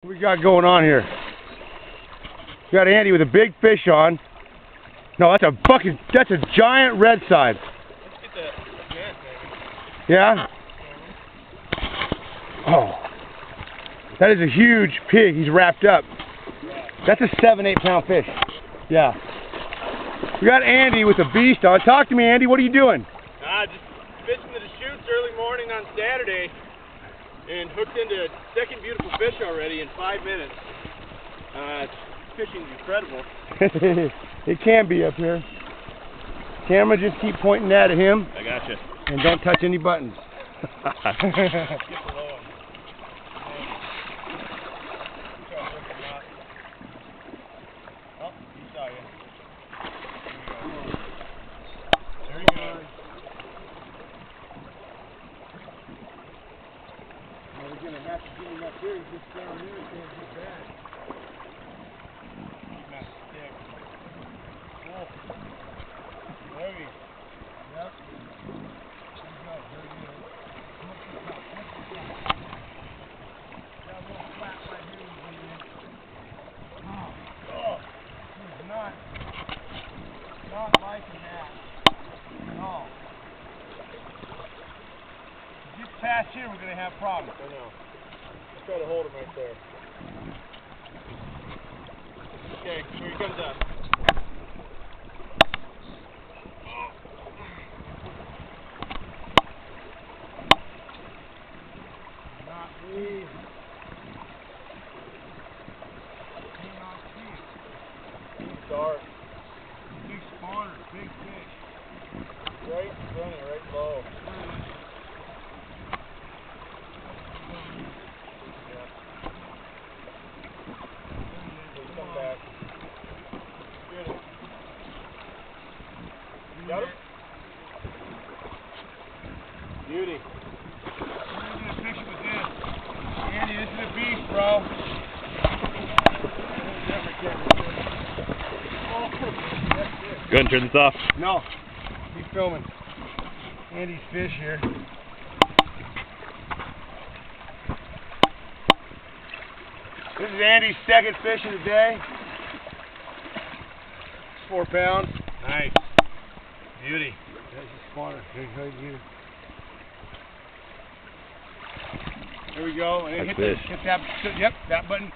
What we got going on here? We got Andy with a big fish on. No, that's a giant red side. Let's get the gas, maybe. Yeah? Oh. That is a huge pig. He's wrapped up. That's a 7-8 pound fish. Yeah. We got Andy with a beast on. Talk to me, Andy. What are you doing? Just fishing the Deschutes early morning on Saturday and hooked into a second beautiful fish already in 5 minutes. Fishing's incredible. It can be up here. Camera, just keep pointing that at him. I gotcha. And don't touch any buttons. Get below him. Oh, he saw you. There you go. Well, we're going to have to get him up here. He's just down here. He can't get back. Keep that stick. Cool. Heavy. Yep. There you go. Very good. Come up to the top. Come up to the top. Got a little flat right here. Oh. He's not liking that. No. If he gets past here, we're going to have problems. I know. Let's try to hold him right there. Okay, here he comes up. Not easy. Dark. Big spawner, big fish. Right in front of right low. Come back. Get it. Got him? Beauty. We're gonna get a picture with this. Andy, this is a beast, bro. Go ahead and turn this off. No. Keep filming. Andy's fish here. This is Andy's second fish of the day. 4 pounds. Nice. Beauty. There's a spawner. There we go. And That's hit fish. that. Yep, that button.